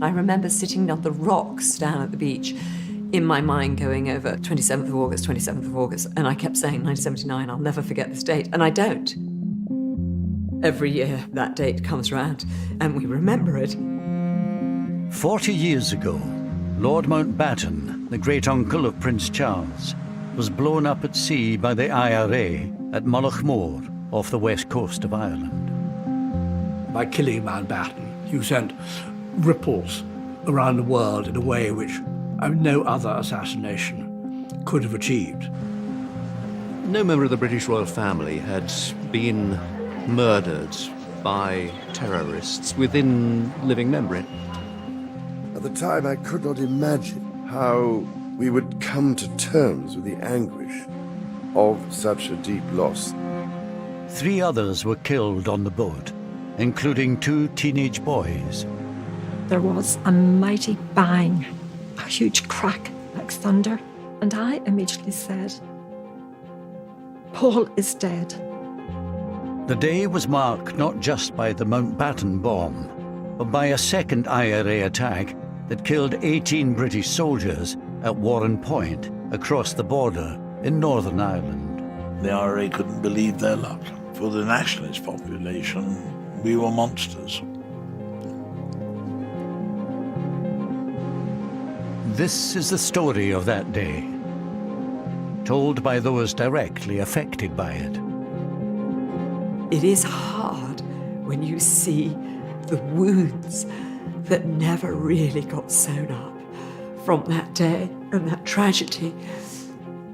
I remember sitting on the rocks down at the beach, in my mind going over 27th of August, 27th of August, and I kept saying 1979, I'll never forget this date, and I don't. Every year that date comes around, and we remember it. 40 years ago, Lord Mountbatten, the great-uncle of Prince Charles, was blown up at sea by the IRA at Mullaghmore, off the west coast of Ireland. By killing Mountbatten, you sent ripples around the world in a way which no other assassination could have achieved. No member of the British royal family had been murdered by terrorists within living memory. At the time, I could not imagine how we would come to terms with the anguish of such a deep loss. 3 others were killed on the boat, including 2 teenage boys. There was a mighty bang, a huge crack like thunder, and I immediately said, Paul is dead. The day was marked not just by the Mountbatten bomb, but by a second IRA attack that killed 18 British soldiers at Warren Point, across the border in Northern Ireland. The IRA couldn't believe their luck. For the nationalist population, we were monsters. This is the story of that day, told by those directly affected by it. It is hard when you see the wounds that never really got sewn up from that day and that tragedy,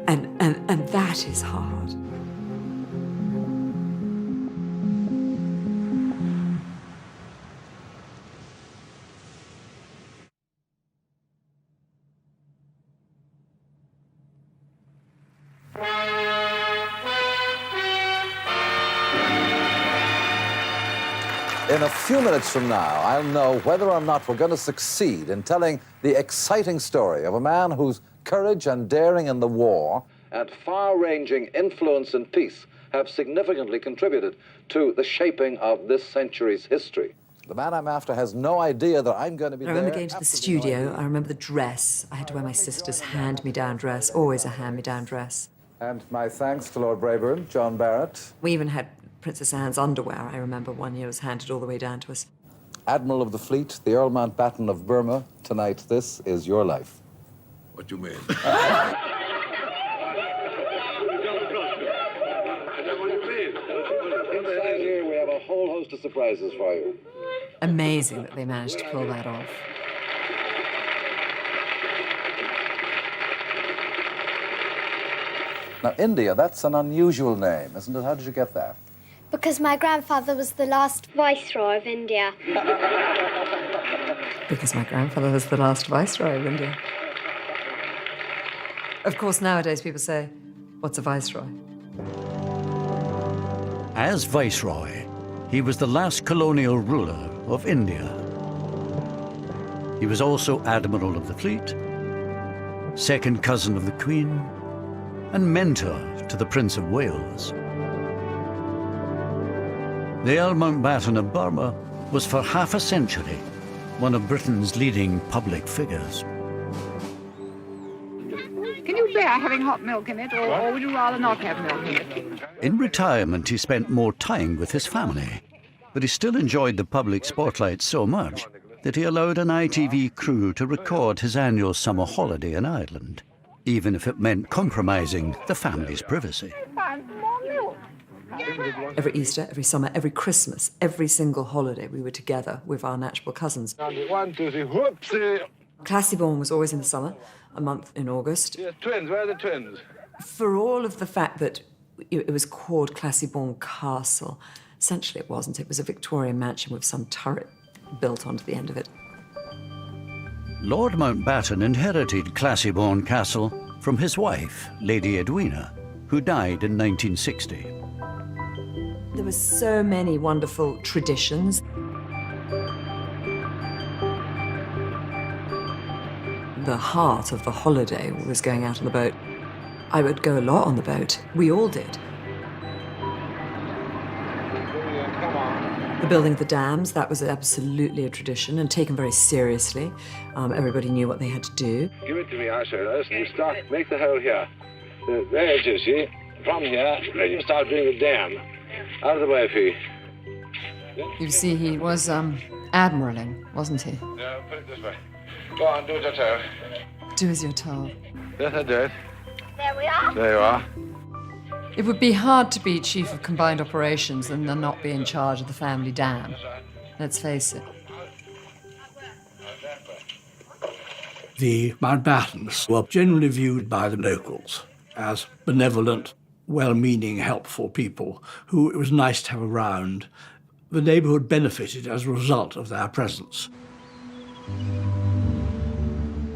and that is hard. In a few minutes from now, I'll know whether or not we're going to succeed in telling the exciting story of a man whose courage and daring in the war and far-ranging influence in peace have significantly contributed to the shaping of this century's history. The man I'm after has no idea that I'm going to be I remember going to the studio. I remember the dress. I had to wear my sister's hand-me-down dress, always a hand-me-down dress. And my thanks to Lord Brabourne, John Barrett. We even had Princess Anne's underwear, I remember one year was handed all the way down to us. Admiral of the Fleet, the Earl Mountbatten of Burma, tonight this is your life. What do you mean? Inside here, we have a whole host of surprises for you. Amazing that they managed to pull that off. Now, India, that's an unusual name, isn't it? How did you get that? Because my grandfather was the last Viceroy of India. Because my grandfather was the last Viceroy of India. Of course, nowadays people say, what's a Viceroy? As Viceroy, he was the last colonial ruler of India. He was also Admiral of the Fleet, second cousin of the Queen, and mentor to the Prince of Wales. The Earl Mountbatten of Burma was for half a century one of Britain's leading public figures. Can you bear having hot milk in it, or would you rather not have milk in it? In retirement, he spent more time with his family, but he still enjoyed the public spotlight so much that he allowed an ITV crew to record his annual summer holiday in Ireland, even if it meant compromising the family's privacy. Every Easter, every summer, every Christmas, every single holiday, we were together with our natural cousins. 1, 2, 3, whoopsie! Classieborne was always in the summer, a month in August. Yes, twins, where are the twins? For all of the fact that it was called Classieborne Castle, essentially it wasn't. It was a Victorian mansion with some turret built onto the end of it. Lord Mountbatten inherited Classieborne Castle from his wife, Lady Edwina, who died in 1960. There were so many wonderful traditions. The heart of the holiday was going out on the boat. I would go a lot on the boat. We all did. Come on. The building of the dams, that was absolutely a tradition and taken very seriously. Everybody knew what they had to do. Give it to me, I say. Listen, you start, make the hole here. There it is, see? From here, then you start doing the dam. Out of the way, Fee. You see, he was admiraling, wasn't he? No, put it this way. Go on, do it yourself. Do as you're told. Yes, I did. There we are. There you are. It would be hard to be chief of combined operations and then not be in charge of the family dam. Let's face it. The Mountbattens were generally viewed by the locals as benevolent, well-meaning, helpful people who it was nice to have around. The neighbourhood benefited as a result of their presence.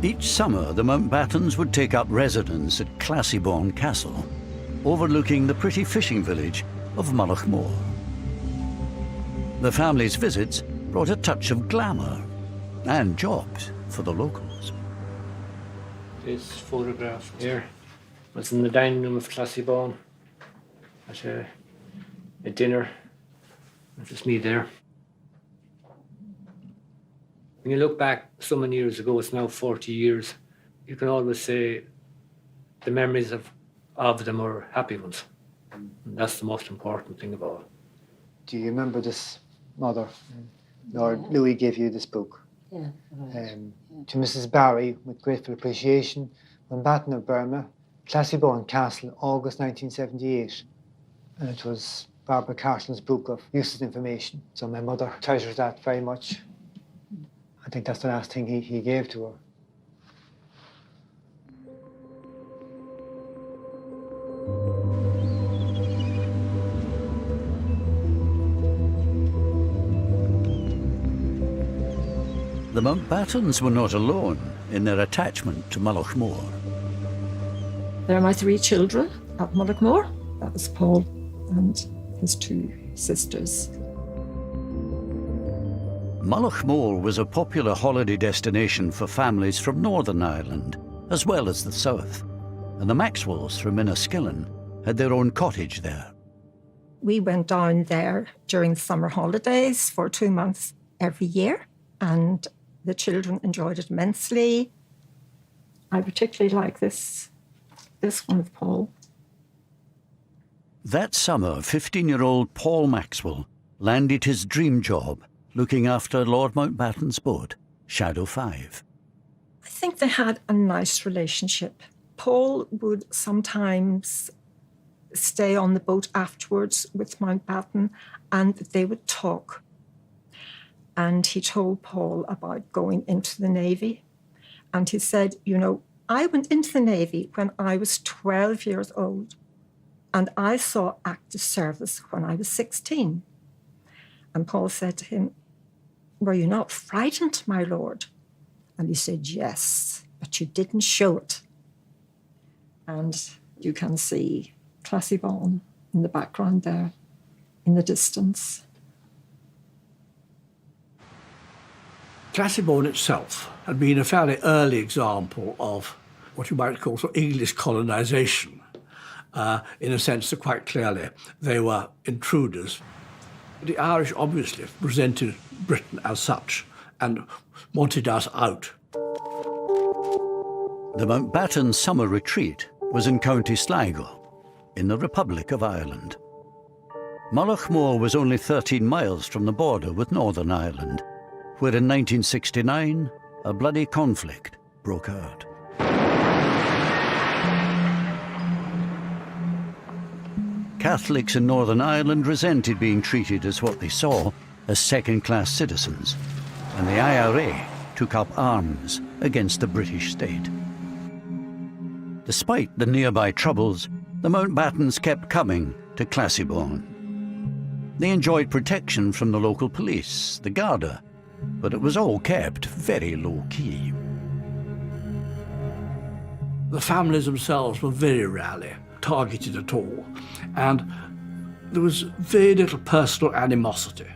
Each summer, the Mountbattens would take up residence at Classiebawn Castle, overlooking the pretty fishing village of Mullaghmore. The family's visits brought a touch of glamour and jobs for the locals. This photograph here was in the dining room of Classiebawn at a dinner. That's just me there. When you look back so many years ago, it's now 40 years, you can always say the memories of them are happy ones. And that's the most important thing of all. Do you remember this mother? Lord Louis gave you this book. Yeah. To Mrs. Barry, with grateful appreciation, Mountbatten of Burma, Classiebawn Castle, August 1978. And it was Barbara Carson's book of useless information. So my mother treasures that very much. I think that's the last thing he gave to her. The Mountbattens were not alone in their attachment to Mullaghmore. There are my 3 children at Mullaghmore. That was Paul and his 2 sisters. Mullaghmore was a popular holiday destination for families from Northern Ireland, as well as the south, and the Maxwells from Inniskillen had their own cottage there. We went down there during the summer holidays for 2 months every year, and the children enjoyed it immensely. I particularly like this one with Paul. That summer, 15-year-old Paul Maxwell landed his dream job looking after Lord Mountbatten's boat, Shadow 5. I think they had a nice relationship. Paul would sometimes stay on the boat afterwards with Mountbatten and they would talk. And he told Paul about going into the Navy. And he said, you know, I went into the Navy when I was 12 years old. And I saw active service when I was 16. And Paul said to him, were you not frightened, my lord? And he said, yes, but you didn't show it. And you can see Classiebawn in the background there, in the distance. Classiebawn itself had been a fairly early example of what you might call sort of English colonisation. In a sense that quite clearly they were intruders. The Irish obviously presented Britain as such and wanted us out. The Mountbatten summer retreat was in County Sligo, in the Republic of Ireland. Mullaghmore was only 13 miles from the border with Northern Ireland, where in 1969 a bloody conflict broke out. Catholics in Northern Ireland resented being treated as what they saw as second-class citizens, and the IRA took up arms against the British state. Despite the nearby troubles, the Mountbattens kept coming to Classiebawn. They enjoyed protection from the local police, the Garda, but it was all kept very low-key. The families themselves were very rarely targeted at all, and there was very little personal animosity.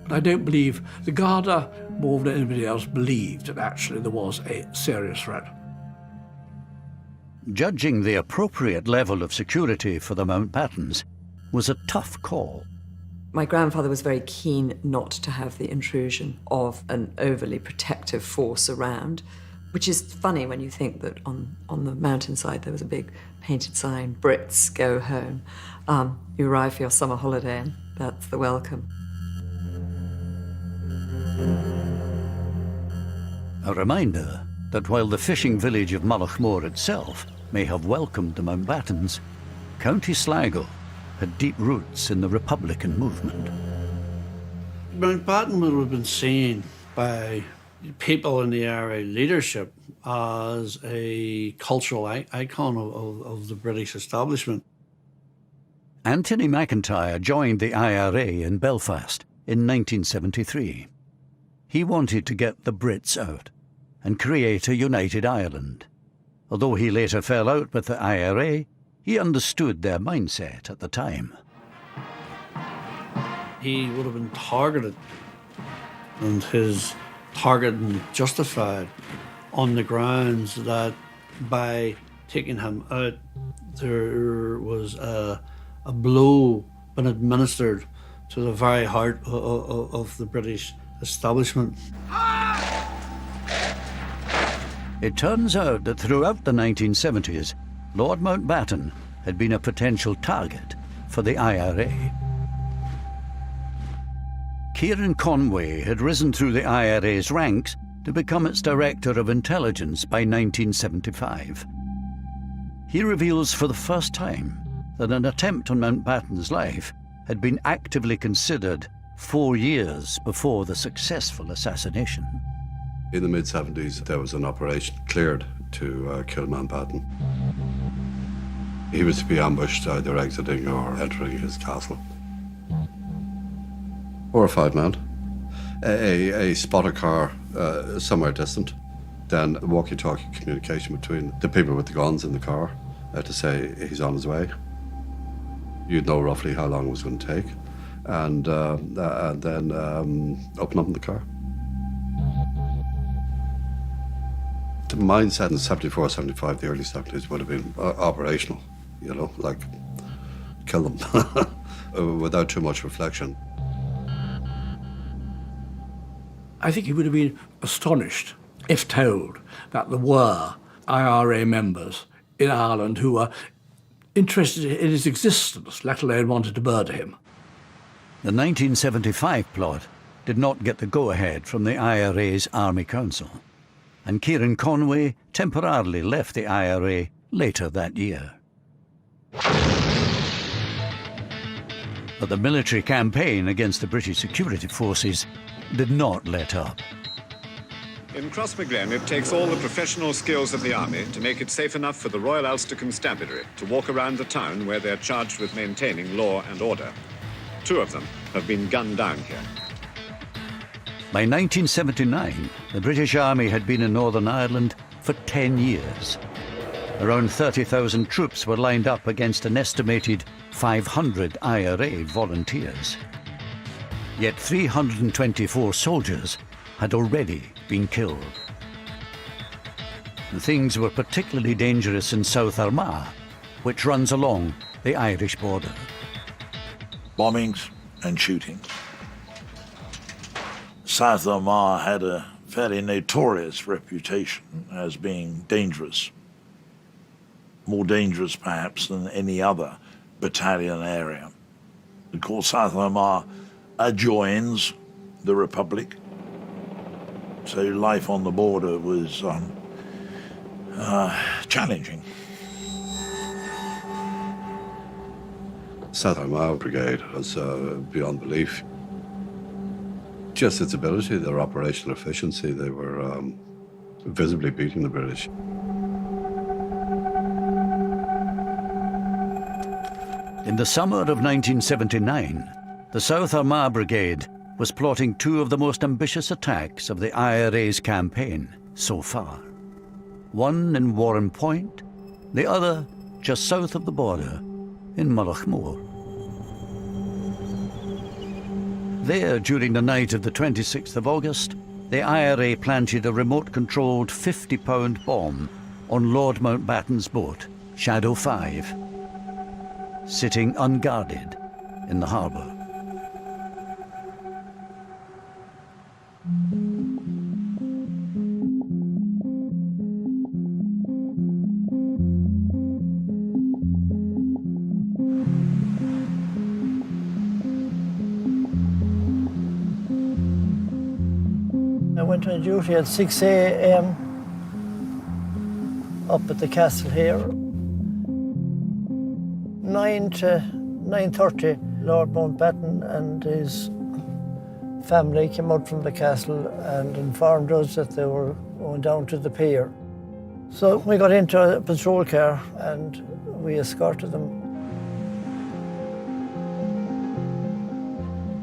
But I don't believe the Garda, more than anybody else, believed that actually there was a serious threat. Judging the appropriate level of security for the Mountbattens was a tough call. My grandfather was very keen not to have the intrusion of an overly protective force around, which is funny when you think that on the mountainside there was a big painted sign, Brits go home. You arrive for your summer holiday and that's the welcome. A reminder that while the fishing village of Mullaghmore itself may have welcomed the Mountbattens, County Sligo had deep roots in the Republican movement. Mountbatten would have been seen by people in the IRA leadership as a cultural icon of the British establishment. Anthony McIntyre joined the IRA in Belfast in 1973. He wanted to get the Brits out and create a united Ireland. Although he later fell out with the IRA, he understood their mindset at the time. He would have been targeted, and his targeting justified on the grounds that by taking him out, there was a blow been administered to the very heart of the British establishment. It turns out that throughout the 1970s, Lord Mountbatten had been a potential target for the IRA. Kieran Conway had risen through the IRA's ranks to become its Director of Intelligence by 1975. He reveals for the first time that an attempt on Mountbatten's life had been actively considered 4 years before the successful assassination. In the mid-70s, there was an operation cleared to kill Mountbatten. He was to be ambushed either exiting or entering his castle. 4 or 5 men. A spotter car somewhere distant. Then walkie-talkie communication between the people with the guns in the car to say he's on his way. You'd know roughly how long it was going to take. And then open up in the car. The mindset in 74, 75, the early 70s would have been operational, you know, like kill them without too much reflection. I think he would have been astonished if told that there were IRA members in Ireland who were interested in his existence, let alone wanted to murder him. The 1975 plot did not get the go-ahead from the IRA's Army Council, and Kieran Conway temporarily left the IRA later that year. But the military campaign against the British security forces did not let up. In Crossmaglen, it takes all the professional skills of the army to make it safe enough for the Royal Ulster Constabulary to walk around the town where they're charged with maintaining law and order. 2 of them have been gunned down here. By 1979, the British Army had been in Northern Ireland for 10 years. Around 30,000 troops were lined up against an estimated 500 IRA volunteers. Yet 324 soldiers had already been killed. And things were particularly dangerous in South Armagh, which runs along the Irish border. Bombings and shootings. South Armagh had a fairly notorious reputation as being dangerous. More dangerous, perhaps, than any other battalion area. Of course, South Armagh adjoins the Republic, so life on the border was challenging. South Armagh Brigade was beyond belief. Just its ability, their operational efficiency, they were visibly beating the British. In the summer of 1979, the South Armagh Brigade was plotting 2 of the most ambitious attacks of the IRA's campaign so far. One in Warren Point, the other just south of the border in Mullaghmore. There, during the night of the 26th of August, the IRA planted a remote-controlled 50-pound bomb on Lord Mountbatten's boat, Shadow 5, sitting unguarded in the harbour. went on duty at 6 a.m. up at the castle here. 9 to 9:30, Lord Mountbatten and his family came out from the castle and informed us that they were going down to the pier. So we got into a patrol car and we escorted them.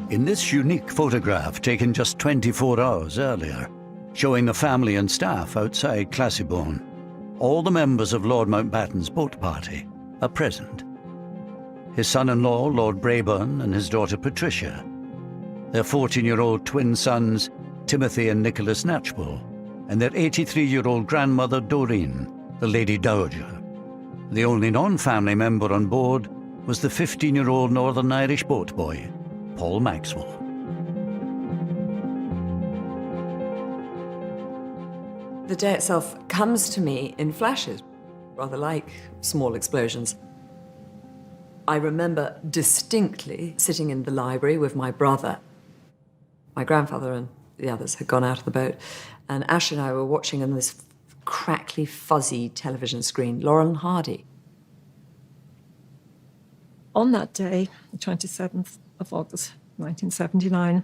In this unique photograph taken just 24 hours earlier, showing the family and staff outside Classiebawn, all the members of Lord Mountbatten's boat party are present. His son-in-law, Lord Brabourne, and his daughter Patricia, their 14-year-old twin sons, Timothy and Nicholas Knatchbull, and their 83-year-old grandmother, Doreen, the Lady Dowager. The only non-family member on board was the 15-year-old Northern Irish boat boy, Paul Maxwell. The day itself comes to me in flashes, rather like small explosions. I remember distinctly sitting in the library with my brother. My grandfather and the others had gone out of the boat, and Ash and I were watching on this crackly, fuzzy television screen, Laurel and Hardy. On that day, the 27th of August, 1979,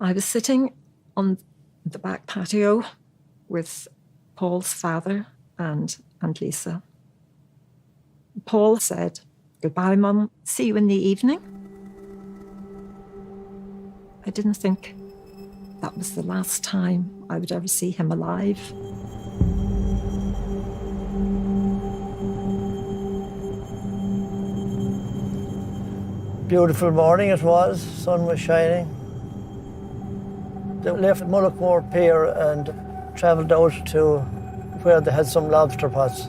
I was sitting on the back patio with Paul's father and Aunt Lisa. Paul said, "Goodbye, Mum. See you in the evening." I didn't think that was the last time I would ever see him alive. Beautiful morning it was, sun was shining. They left Mullaghmore Pier and travelled out to where they had some lobster pots.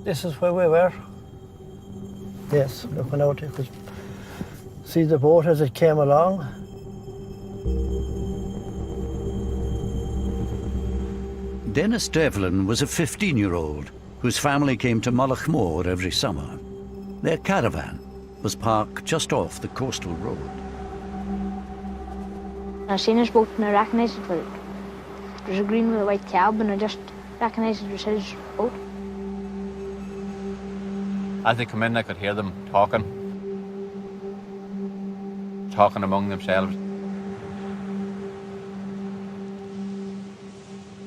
This is where we were. Yes, looking out, you could see the boat as it came along. Dennis Devlin was a 15-year-old whose family came to Mullaghmore every summer. Their caravan was parked just off the coastal road. I seen his boat and I recognised it. There's a green with a white cab and I just recognised it was his boat. As they come in, I could hear them talking among themselves.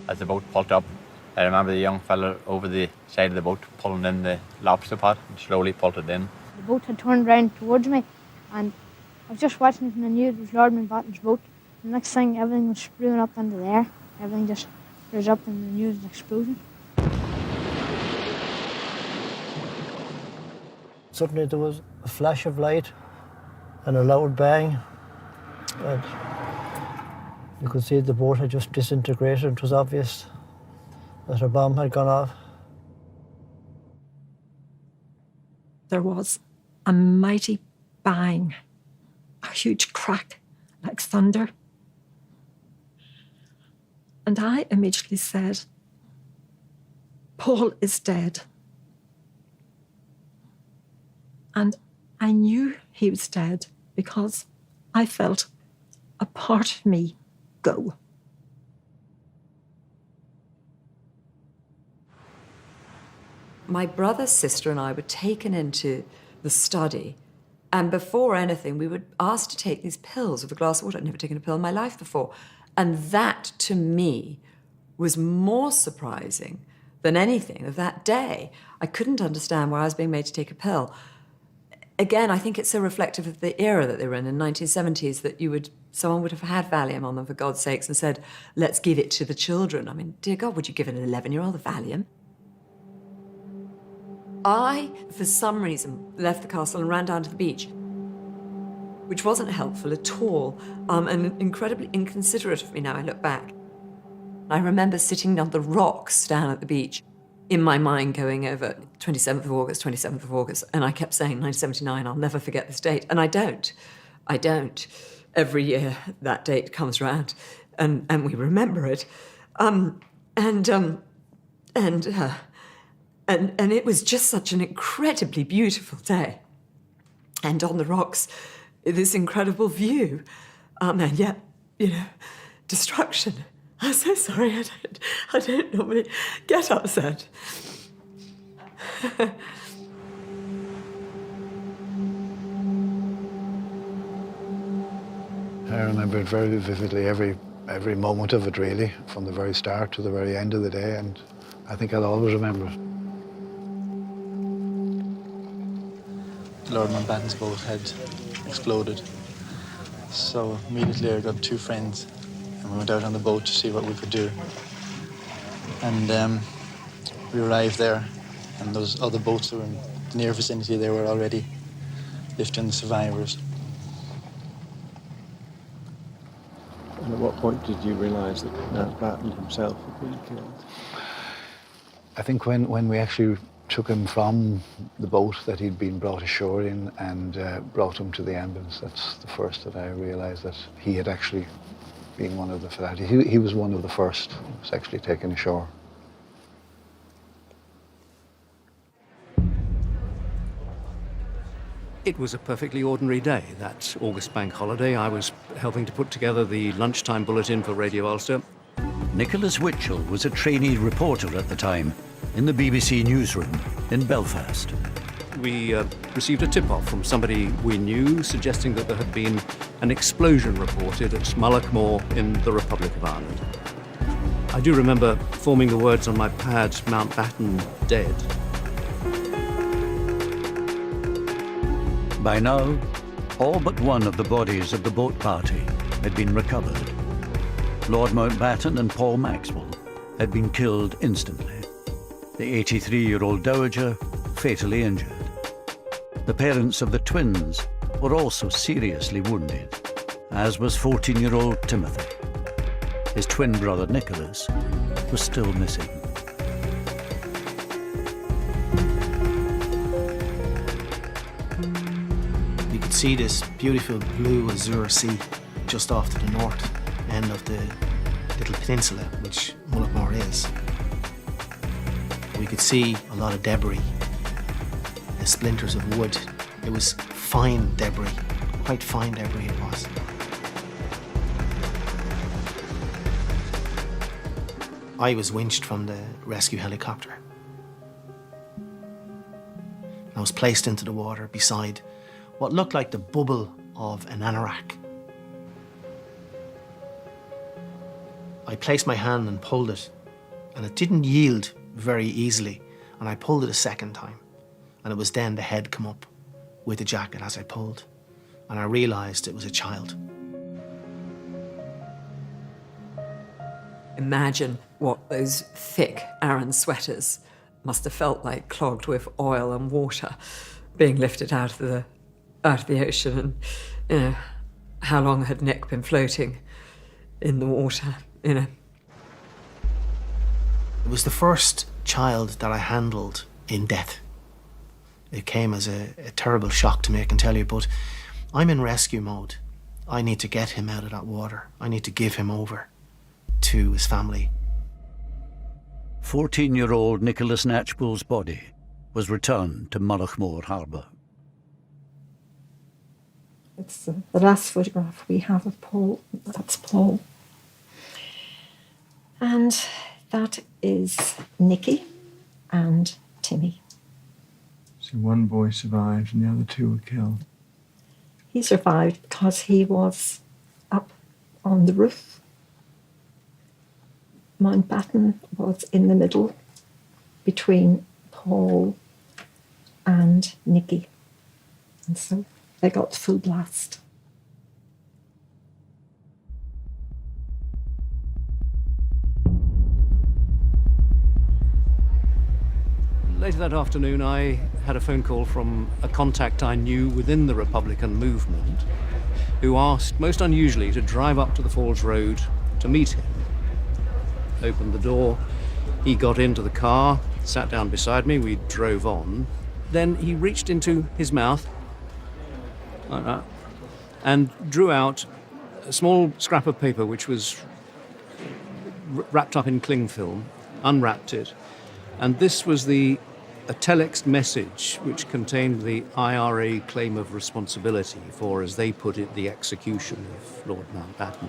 As the boat pulled up, I remember the young fella over the side of the boat pulling in the lobster pot and slowly pulled it in. The boat had turned round towards me and I was just watching it and I knew it was Lord Mountbatten's boat. The next thing, everything was spewing up into the air. Everything just rose up and I knew it was an explosion. Suddenly there was a flash of light and a loud bang. And you could see the boat had just disintegrated. It was obvious that a bomb had gone off. There was a mighty bang, a huge crack like thunder. And I immediately said, "Paul is dead." And I knew he was dead because I felt a part of me go. My brother, sister, and I were taken into the study, and before anything, we were asked to take these pills with a glass of water. I'd never taken a pill in my life before. And that, to me, was more surprising than anything of that day. I couldn't understand why I was being made to take a pill. Again, I think it's so reflective of the era that they were in 1970s, that someone would have had Valium on them, for God's sakes, and said, "Let's give it to the children." I mean, dear God, would you give an 11-year-old a Valium? I, for some reason, left the castle and ran down to the beach, which wasn't helpful at all, and incredibly inconsiderate of me now I look back. I remember sitting on the rocks down at the beach, in my mind going over 27th of August, and I kept saying 1979, I'll never forget this date, and I don't. every year that date comes round, and we remember it. And it was just such an incredibly beautiful day. And on the rocks, this incredible view. And yet, destruction. I'm so sorry, I don't normally get upset. I remember it very vividly, every moment of it, really, from the very start to the very end of the day, and I think I'll always remember it. Lord Mountbatten's boat had exploded, so immediately I got two friends and we went out on the boat to see what we could do. And we arrived there, and those other boats that were in the near vicinity, they were already lifting the survivors. And at what point did you realise that Mountbatten himself had been killed? I think when we actually took him from the boat that he'd been brought ashore in and brought him to the ambulance, that's the first that I realised that he had actually been one of the fatalities. He was one of the first who was actually taken ashore. It was a perfectly ordinary day, that August bank holiday. I was helping to put together the lunchtime bulletin for Radio Ulster. Nicholas Witchell was a trainee reporter at the time in the BBC newsroom in Belfast. We received a tip-off from somebody we knew suggesting that there had been an explosion reported at Mullaghmore in the Republic of Ireland. I do remember forming the words on my pad, Mountbatten dead. By now, all but one of the bodies of the boat party had been recovered. Lord Mountbatten and Paul Maxwell had been killed instantly. The 83-year-old dowager fatally injured. The parents of the twins were also seriously wounded, as was 14-year-old Timothy. His twin brother Nicholas was still missing. You could see this beautiful blue azure sea just off to the north end of the little peninsula which Mullaghmore is. We could see a lot of debris, the splinters of wood. It was fine debris, quite fine debris it was. I was winched from the rescue helicopter. I was placed into the water beside what looked like the bubble of an anorak. I placed my hand and pulled it, and it didn't yield very easily, and I pulled it a second time, and it was then the head come up with the jacket as I pulled, and I realised it was a child. Imagine what those thick Aran sweaters must have felt like, clogged with oil and water, being lifted out of the ocean. And how long had Nick been floating in the water? It was the first child that I handled in death. It came as a terrible shock to me, I can tell you, but I'm in rescue mode. I need to get him out of that water. I need to give him over to his family. 14-year-old Nicholas Knatchbull's body was returned to Mullaghmore Harbour. It's the last photograph we have of Paul. That's Paul. And that is Nicky and Timmy. So one boy survived and the other two were killed. He survived because he was up on the roof. Mountbatten was in the middle between Paul and Nicky. And so they got full blast. Later that afternoon, I had a phone call from a contact I knew within the Republican movement, who asked, most unusually, to drive up to the Falls Road to meet him. Opened the door, he got into the car, sat down beside me, we drove on. Then he reached into his mouth, like that, and drew out a small scrap of paper which was wrapped up in cling film, unwrapped it, and this was a telex message which contained the IRA claim of responsibility for, as they put it, the execution of Lord Mountbatten.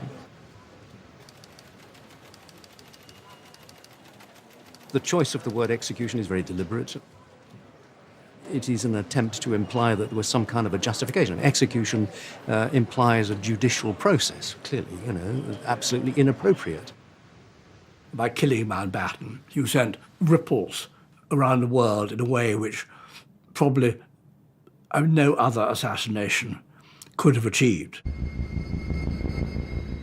The choice of the word execution is very deliberate. It is an attempt to imply that there was some kind of a justification. Execution implies a judicial process, clearly, absolutely inappropriate. By killing Mountbatten, you sent ripples around the world in a way which probably no other assassination could have achieved.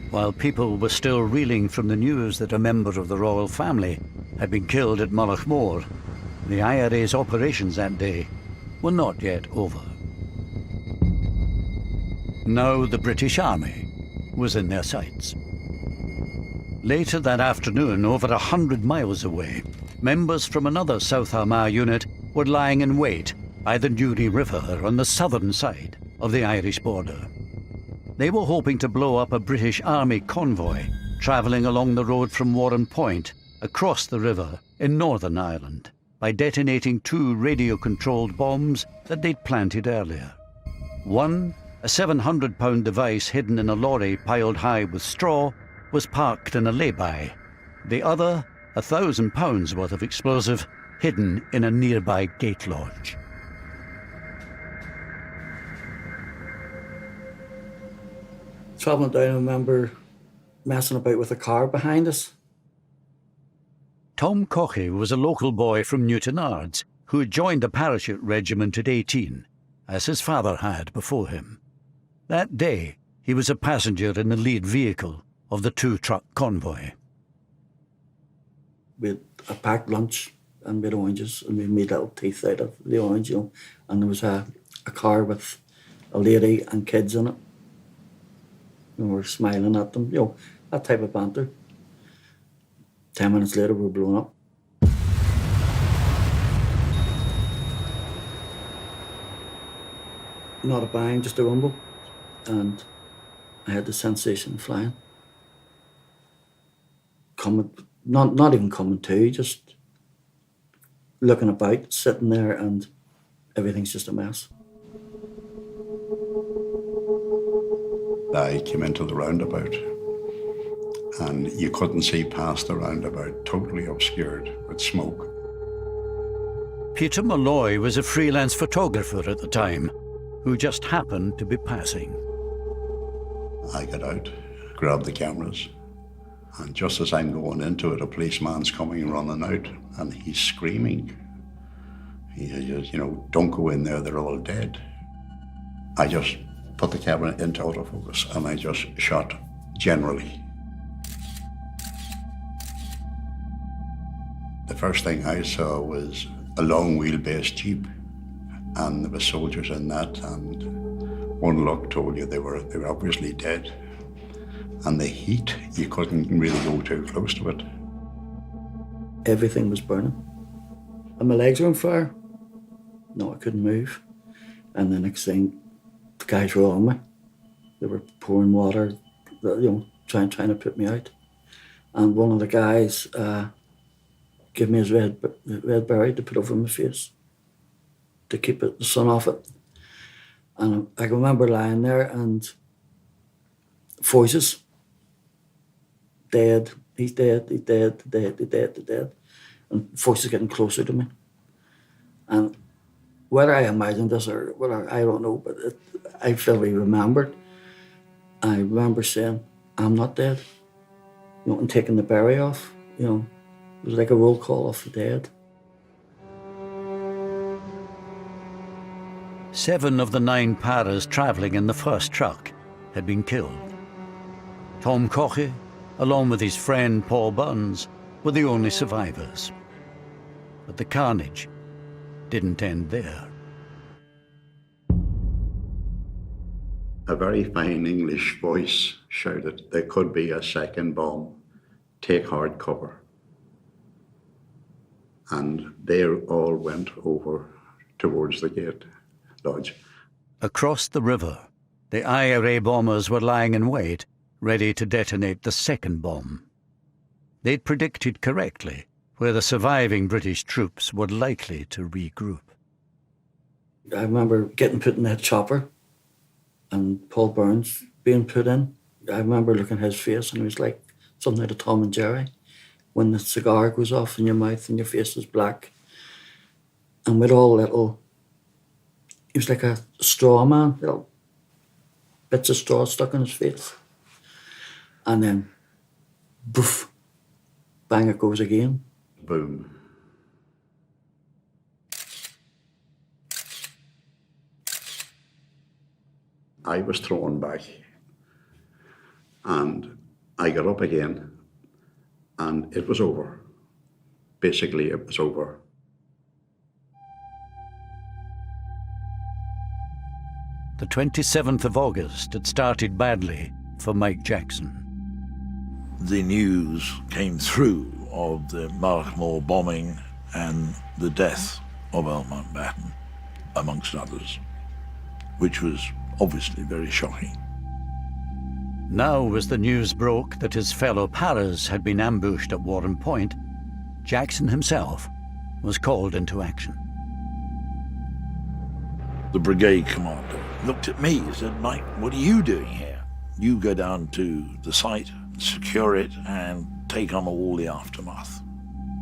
While people were still reeling from the news that a member of the royal family had been killed at Mullaghmore, the IRA's operations that day were not yet over. Now the British Army was in their sights. Later that afternoon, over 100 miles away, members from another South Armagh unit were lying in wait by the Newry River on the southern side of the Irish border. They were hoping to blow up a British Army convoy travelling along the road from Warren Point across the river in Northern Ireland by detonating 2 radio-controlled bombs that they'd planted earlier. One, a 700-pound device hidden in a lorry piled high with straw, was parked in a lay-by. The other, 1,000 pounds worth of explosive, hidden in a nearby gate lodge. Travelling down, I remember messing about with a car behind us. Tom Cochey was a local boy from Newtonards who had joined the parachute regiment at 18, as his father had before him. That day, he was a passenger in the lead vehicle of the 2-truck convoy. We had a packed lunch and we had oranges and we made little teeth out of the orange, and there was a car with a lady and kids in it. And we were smiling at them, that type of banter. 10 minutes later, we were blown up. Not a bang, just a rumble. And I had the sensation of flying. Not even coming to, just looking about, sitting there, and everything's just a mess. I came into the roundabout and you couldn't see past the roundabout, totally obscured with smoke. Peter Malloy was a freelance photographer at the time, who just happened to be passing. I got out, grabbed the cameras, and just as I'm going into it, a policeman's coming running out, and he's screaming. He says, don't go in there, they're all dead. I just put the camera into autofocus and I just shot generally. The first thing I saw was a long wheelbase Jeep, and there were soldiers in that, and one look told you they were obviously dead. And the heat, you couldn't really go too close to it. Everything was burning. And my legs were on fire. No, I couldn't move. And the next thing, the guys were on me. They were pouring water, trying to put me out. And one of the guys gave me his red berry to put over my face to keep the sun off it. And I can remember lying there and voices. Dead, he's dead, he's dead, dead, he's dead, he's dead. And voices getting closer to me. And whether I imagined this or whether, I don't know, but I vividly remembered. I remember saying, I'm not dead. And taking the berry off, it was like a roll call of the dead. 7 of the 9 paras travelling in the first truck had been killed. Tom Cochey, along with his friend Paul Burns, were the only survivors. But the carnage didn't end there. A very fine English voice shouted, there could be a second bomb. Take hard cover. And they all went over towards the gate lodge. Across the river, the IRA bombers were lying in wait ready to detonate the second bomb. They'd predicted correctly where the surviving British troops were likely to regroup. I remember getting put in that chopper and Paul Burns being put in. I remember looking at his face and it was like something out of Tom and Jerry. When the cigar goes off in your mouth and your face is black. And with all little, he was like a straw man, little bits of straw stuck in his face. And then, boof, bang it goes again. Boom. I was thrown back and I got up again and it was over. Basically, it was over. The 27th of August had started badly for Mike Jackson. The news came through of the Markle bombing and the death of Earl Mountbatten, amongst others, which was obviously very shocking. Now, as the news broke that his fellow paras had been ambushed at Warren Point, Jackson himself was called into action. The brigade commander looked at me and said, "Mike, what are you doing here? You go down to the site, secure it, and take on all the aftermath."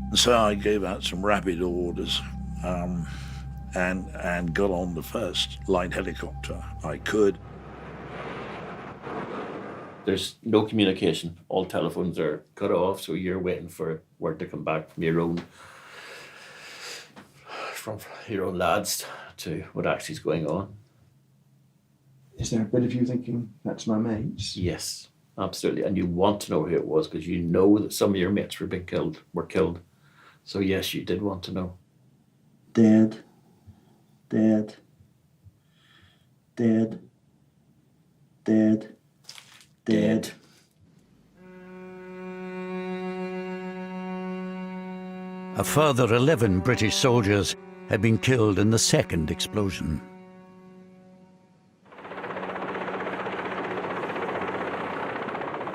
And so I gave out some rapid orders and got on the first light helicopter I could. There's no communication. All telephones are cut off, so you're waiting for word to come back from your own lads to what actually is going on. Is there a bit of you thinking, that's my mates? Yes, absolutely. And you want to know who it was because you know that some of your mates were killed. So yes, you did want to know. Dead. Dead. Dead. Dead. Dead. A further 11 British soldiers had been killed in the second explosion.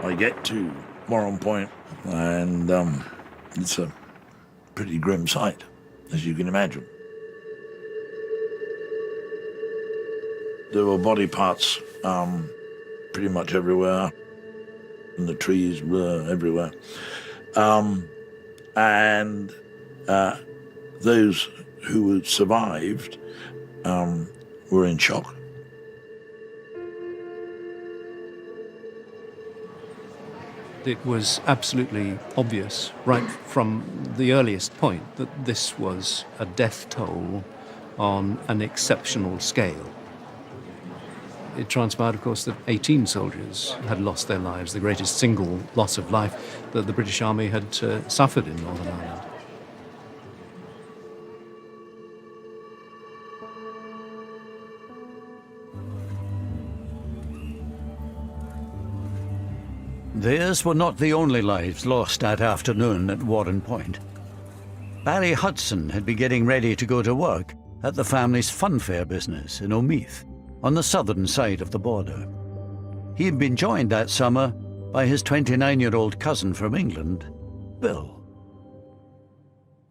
I get to Warren Point and it's a pretty grim sight, as you can imagine. There were body parts pretty much everywhere, and the trees were everywhere. And those who had survived were in shock. It was absolutely obvious, right from the earliest point, that this was a death toll on an exceptional scale. It transpired, of course, that 18 soldiers had lost their lives, the greatest single loss of life that the British Army had suffered in Northern Ireland. Theirs were not the only lives lost that afternoon at Warren Point. Barry Hudson had been getting ready to go to work at the family's funfair business in Omeath, on the southern side of the border. He had been joined that summer by his 29-year-old cousin from England, Bill.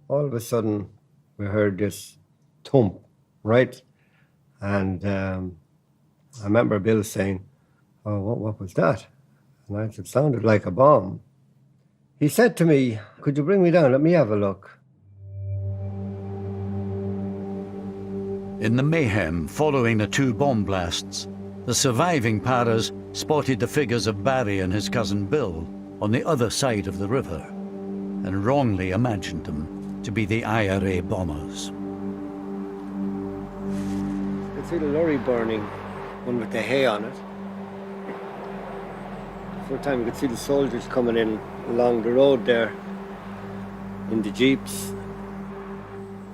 All of a sudden, we heard this thump, right? And I remember Bill saying, "Oh, what was that?" And I said, "It sounded like a bomb." He said to me, "Could you bring me down? Let me have a look." In the mayhem following the two bomb blasts, the surviving paras spotted the figures of Barry and his cousin Bill on the other side of the river and wrongly imagined them to be the IRA bombers. You could see the lorry burning, one with the hay on it. For a time you could see the soldiers coming in along the road there in the jeeps.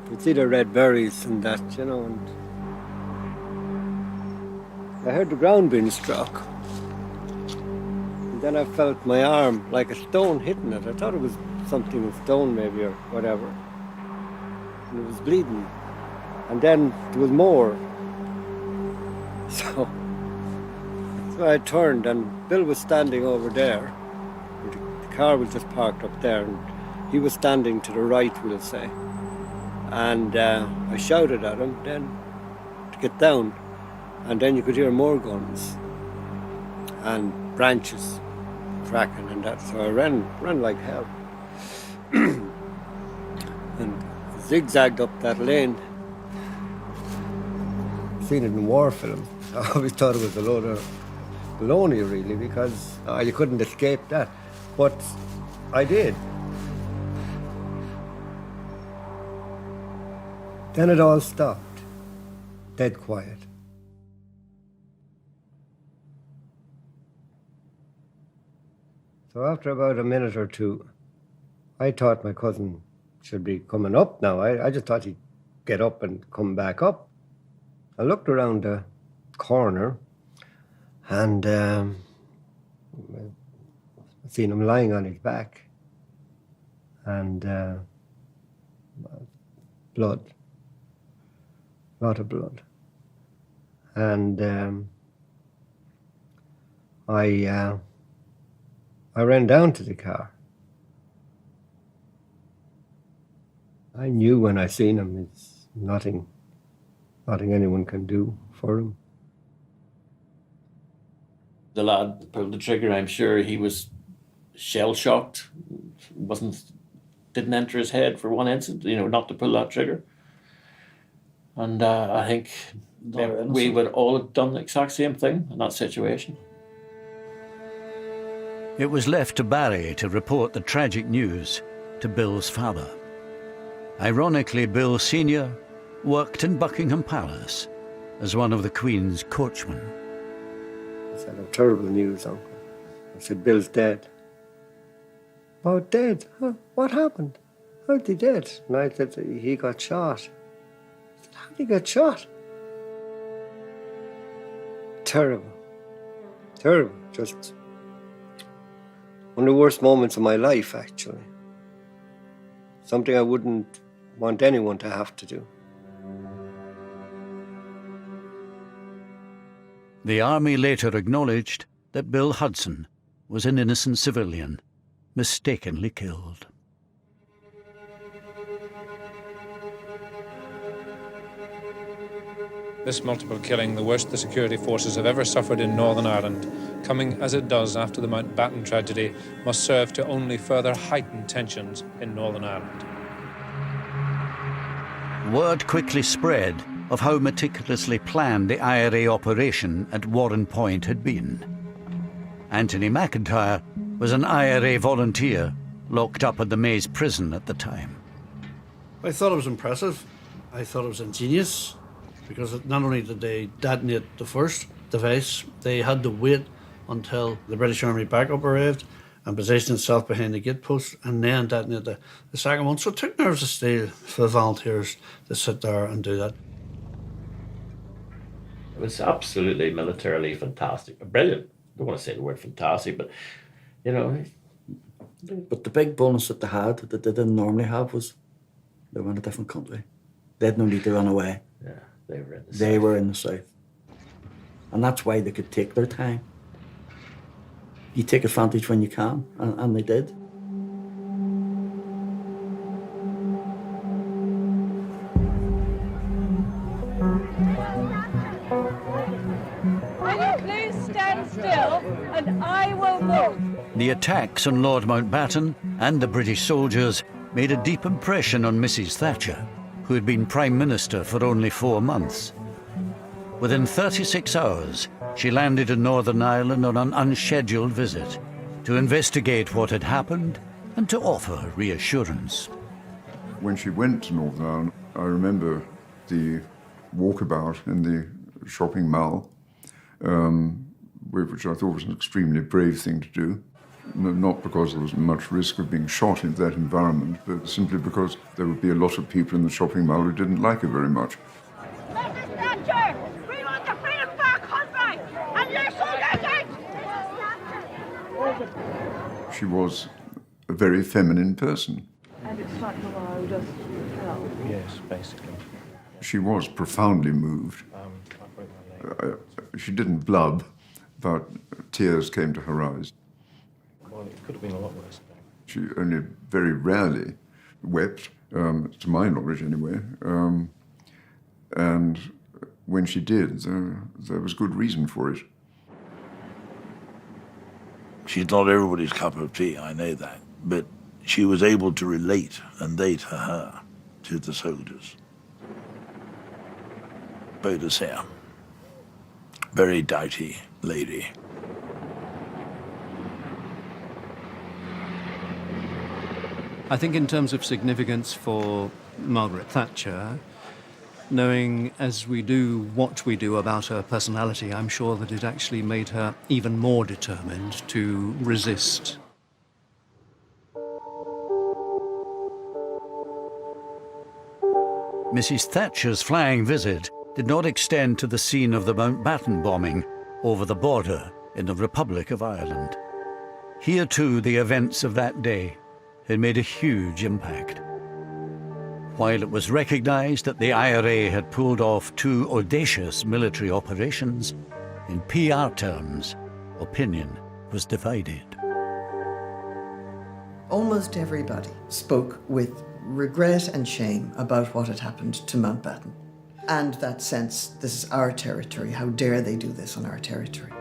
You could see the red berets and that, you know, and I heard the ground being struck. And then I felt my arm like a stone hitting it. I thought it was something, a stone maybe or whatever. And it was bleeding. And then there was more. So So I turned and Bill was standing over there. The car was just parked up there and he was standing to the right, we'll say. And I shouted at him then to get down. And then you could hear more guns and branches cracking and that. So I ran like hell. And zigzagged up that lane. Seen it in war film. I always thought it was a load of baloney, really, because you couldn't escape that. But I did. Then it all stopped. Dead quiet. So after about a minute or two, I thought my cousin should be coming up now. I just thought he'd get up and come back up. I looked around the corner and I seen him lying on his back and blood, a lot of blood. And I ran down to the car. I knew when I seen him, it's nothing anyone can do for him. The lad that pulled the trigger, I'm sure he was shell-shocked. Didn't enter his head for one instant, not to pull that trigger. And I think that we would all have done the exact same thing in that situation. It was left to Barry to report the tragic news to Bill's father. Ironically, Bill Sr. worked in Buckingham Palace as one of the Queen's coachmen. I said, "Oh, terrible news, Uncle." I said, "Bill's dead." "Oh, dead? Huh? What happened? How'd he dead?" And I said, "He got shot." I said, "How'd he get shot?" Terrible. Terrible. Just one of the worst moments of my life, actually. Something I wouldn't want anyone to have to do. The army later acknowledged that Bill Hudson was an innocent civilian, mistakenly killed. This multiple killing, the worst the security forces have ever suffered in Northern Ireland, coming as it does after the Mountbatten tragedy, must serve to only further heighten tensions in Northern Ireland. Word quickly spread of how meticulously planned the IRA operation at Warren Point had been. Anthony McIntyre was an IRA volunteer locked up at the Maze prison at the time. I thought it was impressive. I thought it was ingenious, because not only did they detonate the first device, they had to wait until the British Army backup arrived and positioned itself behind the gate post and then detonate the second one. So it took nerves of steel for the volunteers to sit there and do that. It was absolutely militarily fantastic. Brilliant. I don't want to say the word fantastic, but, But the big bonus that they had, that they didn't normally have, was they were in a different country. They had no need to run away. Yeah, they were in the south. They were in the south. And that's why they could take their time. You take advantage when you can, and they did. Will you please stand still and I will move? The attacks on Lord Mountbatten and the British soldiers made a deep impression on Mrs. Thatcher, who had been Prime Minister for only 4 months. Within 36 hours, she landed in Northern Ireland on an unscheduled visit to investigate what had happened and to offer reassurance. When she went to Northern Ireland, I remember the walkabout in the shopping mall, which I thought was an extremely brave thing to do. Not because there was much risk of being shot in that environment, but simply because there would be a lot of people in the shopping mall who didn't like her very much. Mrs. Thatcher, we want the freedom for our country, and you're so getting. She was a very feminine person. And it's like the world of hell. Yes, basically. She was profoundly moved. She didn't blub, but tears came to her eyes. Well, it could have been a lot worse. She only very rarely wept, to my knowledge anyway. And when she did, there was good reason for it. She's not everybody's cup of tea, I know that, but she was able to relate, and they to her, to the soldiers. Baudelaire, very doughty lady. I think in terms of significance for Margaret Thatcher, knowing as we do what we do about her personality, I'm sure that it actually made her even more determined to resist. Mrs. Thatcher's flying visit did not extend to the scene of the Mountbatten bombing over the border in the Republic of Ireland. Here too the events of that day had made a huge impact. While it was recognised that the IRA had pulled off 2 audacious military operations, in PR terms, opinion was divided. Almost everybody spoke with regret and shame about what had happened to Mountbatten. And that sense, this is our territory, how dare they do this on our territory.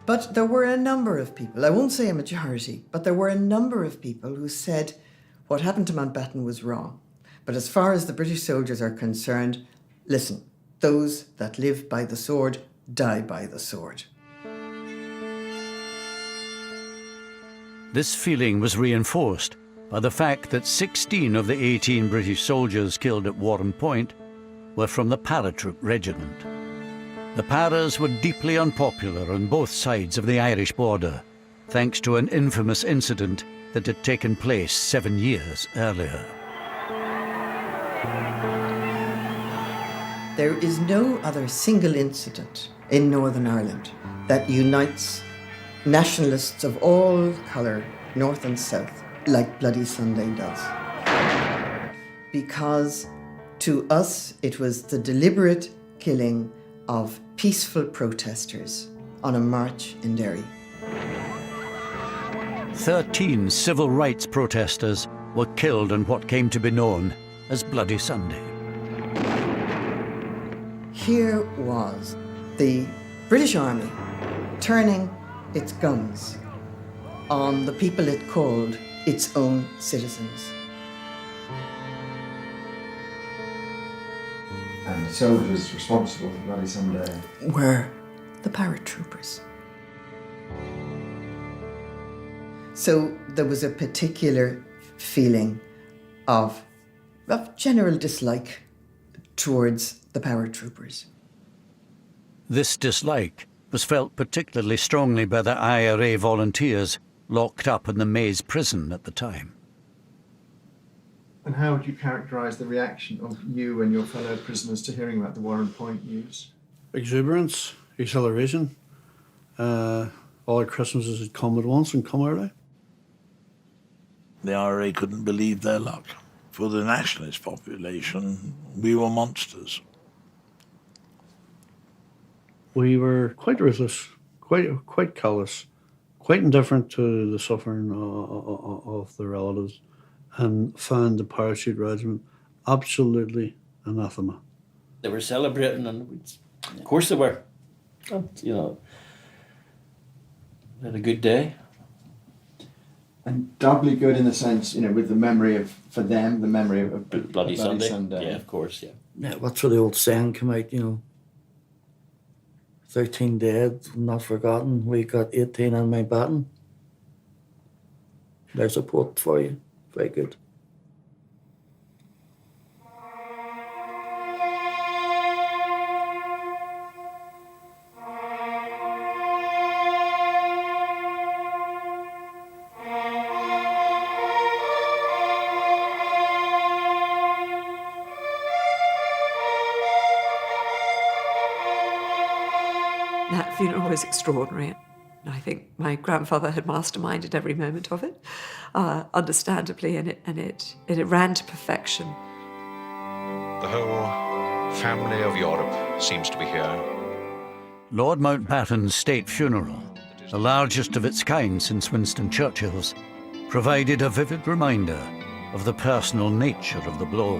But there were a number of people, I won't say a majority, but there were a number of people who said what happened to Mountbatten was wrong. But as far as the British soldiers are concerned, listen, those that live by the sword die by the sword. This feeling was reinforced by the fact that 16 of the 18 British soldiers killed at Warren Point were from the paratroop regiment. The Paras were deeply unpopular on both sides of the Irish border, thanks to an infamous incident that had taken place 7 years earlier. There is no other single incident in Northern Ireland that unites nationalists of all colour, north and south, like Bloody Sunday does. Because to us it was the deliberate killing of peaceful protesters on a march in Derry. 13 civil rights protesters were killed on what came to be known as Bloody Sunday. Here was the British Army turning its guns on the people it called its own citizens. And the soldiers responsible for Bloody Sunday were the paratroopers. So there was a particular feeling of general dislike towards the paratroopers. This dislike was felt particularly strongly by the IRA volunteers locked up in the Maze prison at the time. And how would you characterise the reaction of you and your fellow prisoners to hearing about the Warren Point news? Exuberance, exhilaration. All the Christmases had come at once and come early. The IRA couldn't believe their luck. For the nationalist population, we were monsters. We were quite ruthless, quite callous, quite indifferent to the suffering of the relatives, and found the parachute regiment absolutely anathema. They were celebrating, and of course they were. You know, they had a good day. And doubly good in the sense, you know, with the memory of, for them, the memory of Bloody Sunday. Yeah, of course, yeah. Yeah, what's where the old saying come out, you know, 13 dead, not forgotten. We got 18 on Mountbatten. There's a quote for you. Very good. That funeral was extraordinary. I think my grandfather had masterminded every moment of it, understandably, and it ran to perfection. The whole family of Europe seems to be here. Lord Mountbatten's state funeral, the largest of its kind since Winston Churchill's, provided a vivid reminder of the personal nature of the blow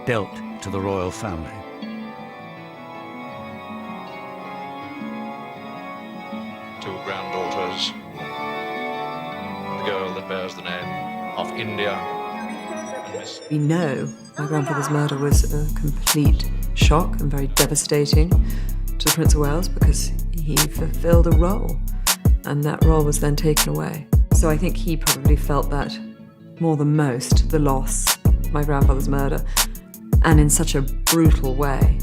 dealt to the royal family. Two granddaughters, the girl that bears the name of India. We know my grandfather's murder was a complete shock and very devastating to the Prince of Wales because he fulfilled a role, and that role was then taken away. So I think he probably felt that more than most, the loss of my grandfather's murder, and in such a brutal way.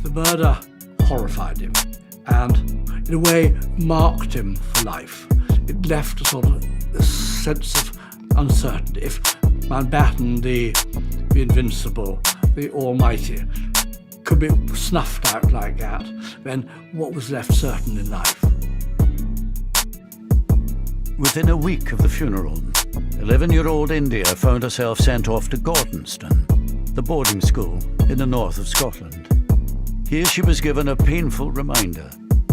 The murder horrified him and, in a way, marked him for life. It left a sort of a sense of uncertainty. If Mountbatten, the invincible, the almighty, could be snuffed out like that, then what was left certain in life? Within a week of the funeral, 11-year-old India found herself sent off to Gordonston, the boarding school in the north of Scotland. Here she was given a painful reminder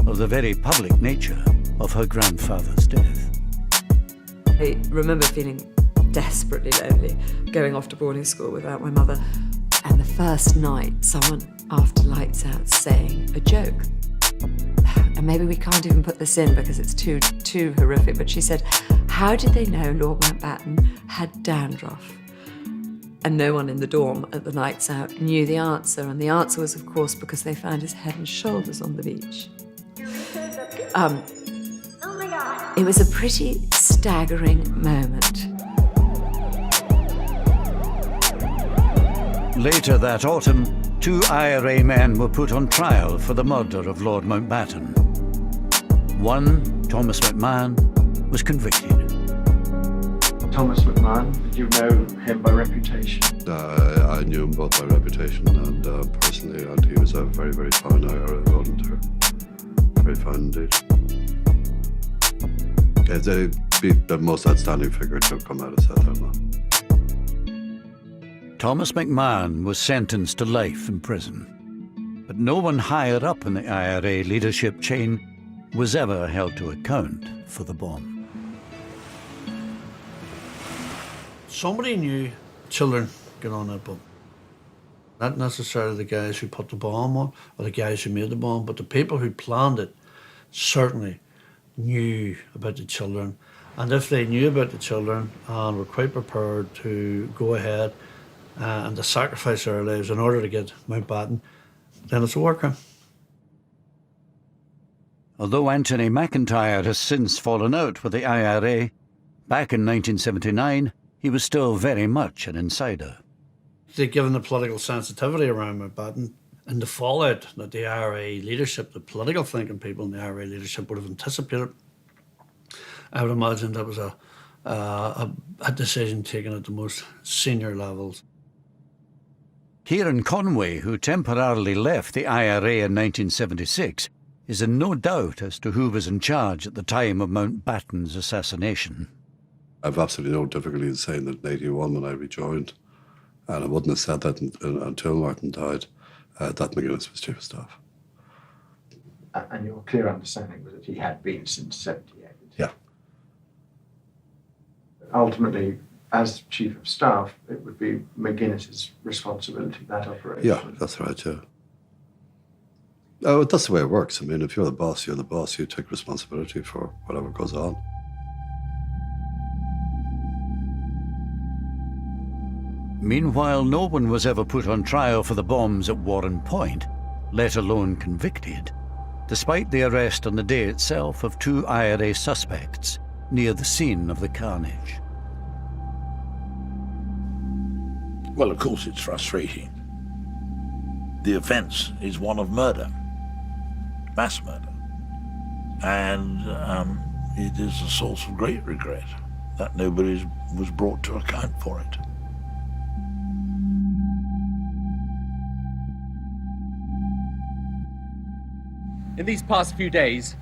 of the very public nature of her grandfather's death. I remember feeling desperately lonely, going off to boarding school without my mother. And the first night, someone, after lights out, saying a joke. And maybe we can't even put this in because it's too horrific, but she said, how did they know Lord Mountbatten had dandruff? And no one in the dorm at the nights out knew the answer. And the answer was, of course, because they found his head and shoulders on the beach. It was a pretty staggering moment. Later that autumn, 2 IRA men were put on trial for the murder of Lord Mountbatten. One, Thomas McMahon, was convicted. Thomas McMahon, did you know him by reputation? I knew him both by reputation and personally, and he was a very, very fine IRA volunteer. Very fine indeed. They'd be the most outstanding figure to have come out of South Armagh. Thomas McMahon was sentenced to life in prison, but no one higher up in the IRA leadership chain was ever held to account for the bomb. Somebody knew children get on that bomb. Not necessarily the guys who put the bomb on or the guys who made the bomb, but the people who planned it certainly knew about the children. And if they knew about the children and were quite prepared to go ahead and to sacrifice their lives in order to get Mountbatten, then it's a war crime. Although Anthony McIntyre has since fallen out with the IRA, back in 1979, he was still very much an insider. Given the political sensitivity around Mountbatten and the fallout that the IRA leadership, the political thinking people in the IRA leadership would have anticipated, I would imagine that was a decision taken at the most senior levels. Kieran Conway, who temporarily left the IRA in 1976, is in no doubt as to who was in charge at the time of Mountbatten's assassination. I've absolutely no difficulty in saying that in 81 when I rejoined, and I wouldn't have said that until Martin died, that McGuinness was chief of staff. And your clear understanding was that he had been since 78? Yeah. Ultimately, as chief of staff, it would be McGuinness's responsibility, that operation. Yeah, that's right, yeah. Oh, that's the way it works. I mean, if you're the boss, you're the boss. You take responsibility for whatever goes on. Meanwhile, no one was ever put on trial for the bombs at Warren Point, let alone convicted, despite the arrest on the day itself of 2 IRA suspects near the scene of the carnage. Well, of course it's frustrating. The offence is one of murder, mass murder. And it is a source of great regret that nobody was brought to account for it. In these past few days,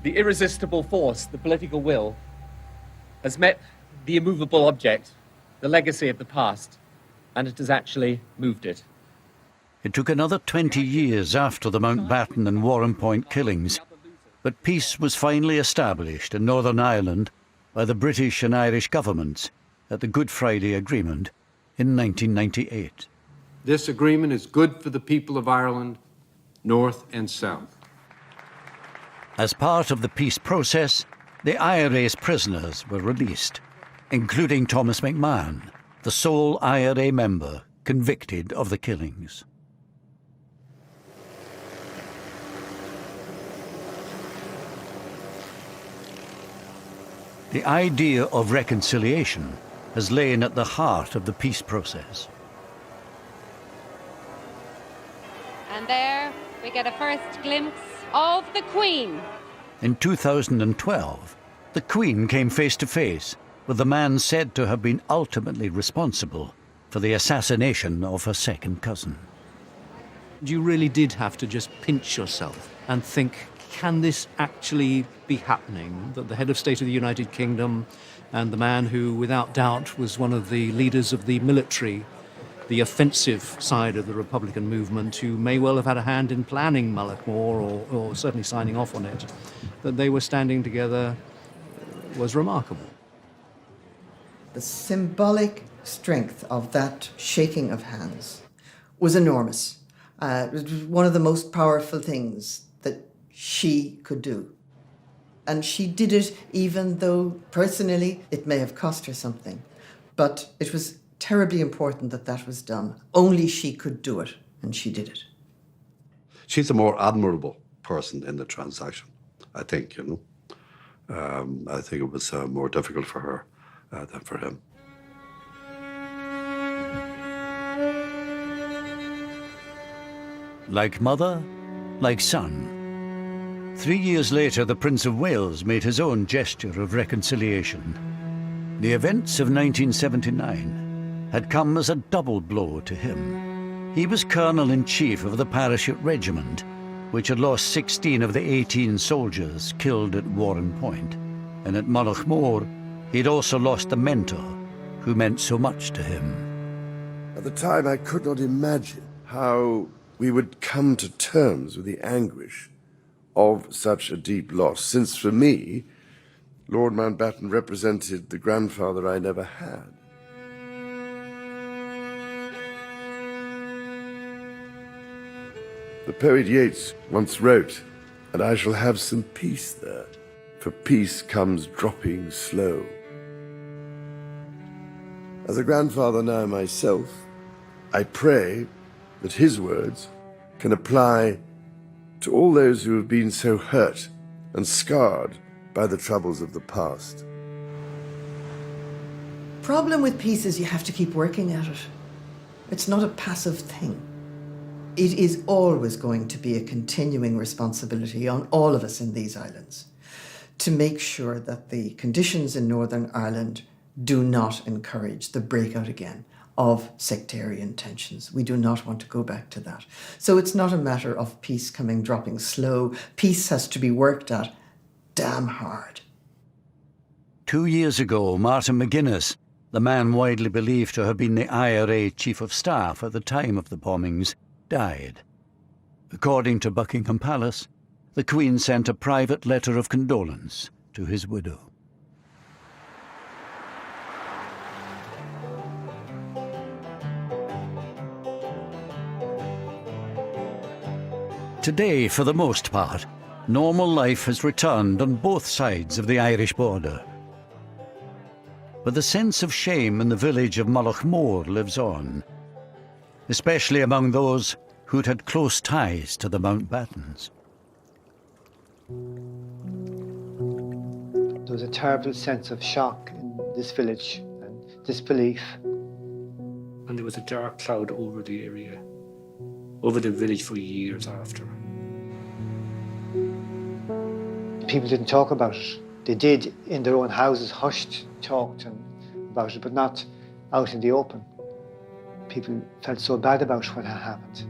the irresistible force, the political will, has met the immovable object, the legacy of the past, and it has actually moved it. It took another 20 years after the Mountbatten and Warrenpoint killings, but peace was finally established in Northern Ireland by the British and Irish governments at the Good Friday Agreement in 1998. This agreement is good for the people of Ireland, North and South. As part of the peace process, the IRA's prisoners were released, including Thomas McMahon, the sole IRA member convicted of the killings. The idea of reconciliation has lain at the heart of the peace process. And there we get a first glimpse of the Queen. In 2012, the Queen came face to face with the man said to have been ultimately responsible for the assassination of her second cousin. You really did have to just pinch yourself and think, can this actually be happening? That the head of state of the United Kingdom and the man who, without doubt, was one of the leaders of the military, the offensive side of the Republican movement, who may well have had a hand in planning Malachmore or certainly signing off on it, that they were standing together was remarkable. The symbolic strength of that shaking of hands was enormous. It was one of the most powerful things that she could do. And she did it even though personally it may have cost her something. But it was terribly important that that was done. Only she could do it, and she did it. She's a more admirable person in the transaction, I think, you know. I think it was more difficult for her than for him. Like mother, like son. 3 years later, the Prince of Wales made his own gesture of reconciliation. The events of 1979 had come as a double blow to him. He was Colonel-in-Chief of the Parachute Regiment, which had lost 16 of the 18 soldiers killed at Warrenpoint. And at Malachmore, he'd also lost a mentor who meant so much to him. At the time, I could not imagine how we would come to terms with the anguish of such a deep loss, since for me, Lord Mountbatten represented the grandfather I never had. The poet Yeats once wrote, "And I shall have some peace there, for peace comes dropping slow." As a grandfather now myself, I pray that his words can apply to all those who have been so hurt and scarred by the troubles of the past. Problem with peace is you have to keep working at it. It's not a passive thing. It is always going to be a continuing responsibility on all of us in these islands to make sure that the conditions in Northern Ireland do not encourage the breakout again of sectarian tensions. We do not want to go back to that. So it's not a matter of peace coming dropping slow. Peace has to be worked at damn hard. 2 years ago, Martin McGuinness, the man widely believed to have been the IRA Chief of Staff at the time of the bombings, died. According to Buckingham Palace, the Queen sent a private letter of condolence to his widow. Today, for the most part, normal life has returned on both sides of the Irish border. But the sense of shame in the village of Malachmore lives on, especially among those who'd had close ties to the Mountbattens. There was a terrible sense of shock in this village and disbelief. And there was a dark cloud over the area, over the village for years after. People didn't talk about it. They did in their own houses, hushed, talked about it, but not out in the open. People felt so bad about what had happened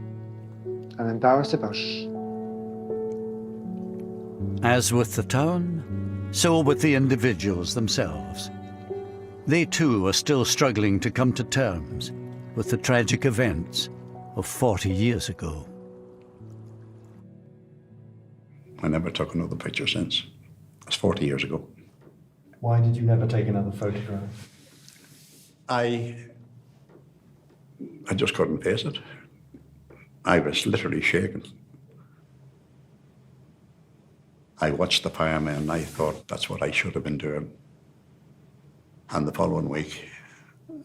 and embarrassed about it. As with the town, so with the individuals themselves. They too are still struggling to come to terms with the tragic events of 40 years ago. I never took another picture since. It's 40 years ago. Why did you never take another photograph? I just couldn't face it. I was literally shaking. I watched the firemen and I thought that's what I should have been doing. And the following week,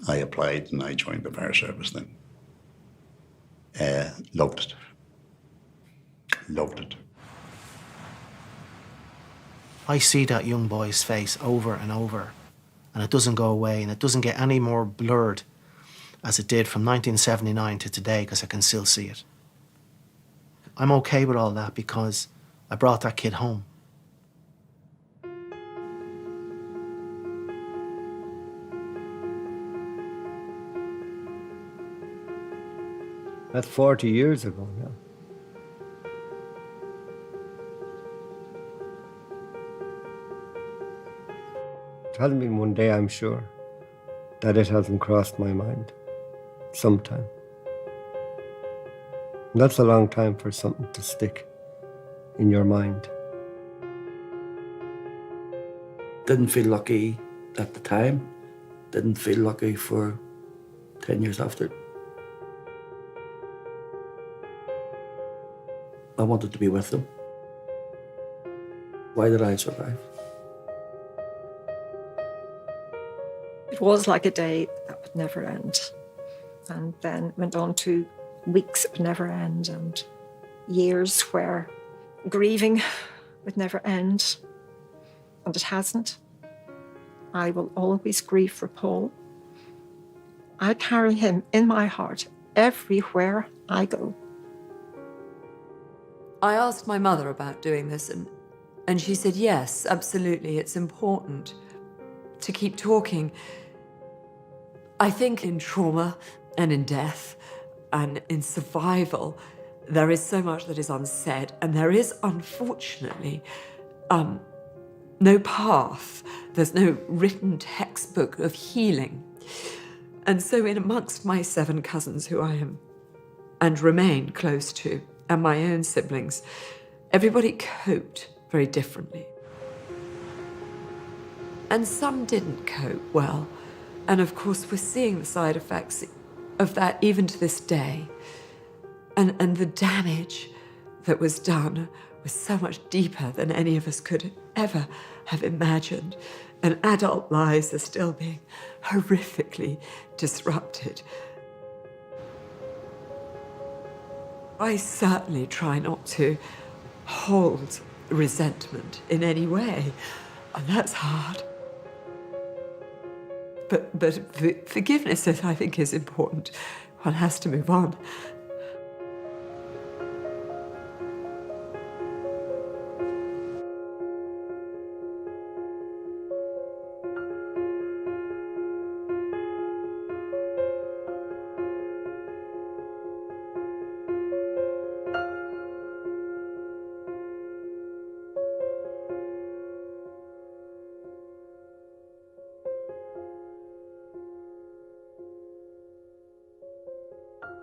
I applied and I joined the fire service then. Loved it. Loved it. I see that young boy's face over and over, and it doesn't go away, and it doesn't get any more blurred as it did from 1979 to today, because I can still see it. I'm okay with all that because I brought that kid home. That's 40 years ago now. It hasn't been one day, I'm sure, that it hasn't crossed my mind. Sometime. And that's a long time for something to stick in your mind. Didn't feel lucky at the time. Didn't feel lucky for 10 years after. I wanted to be with them. Why did I survive? It was like a day that would never end. And then went on to weeks that would never end and years where grieving would never end. And it hasn't. I will always grieve for Paul. I carry him in my heart everywhere I go. I asked my mother about doing this, and she said, yes, absolutely, it's important to keep talking. I think in trauma and in death and in survival, there is so much that is unsaid, and there is, unfortunately, no path. There's no written textbook of healing. And so in amongst my 7 cousins who I am and remain close to, and my own siblings, everybody coped very differently. And some didn't cope well. And of course, we're seeing the side effects of that even to this day. And the damage that was done was so much deeper than any of us could ever have imagined. And adult lives are still being horrifically disrupted. I certainly try not to hold resentment in any way, and that's hard. But forgiveness, I think, is important. One has to move on.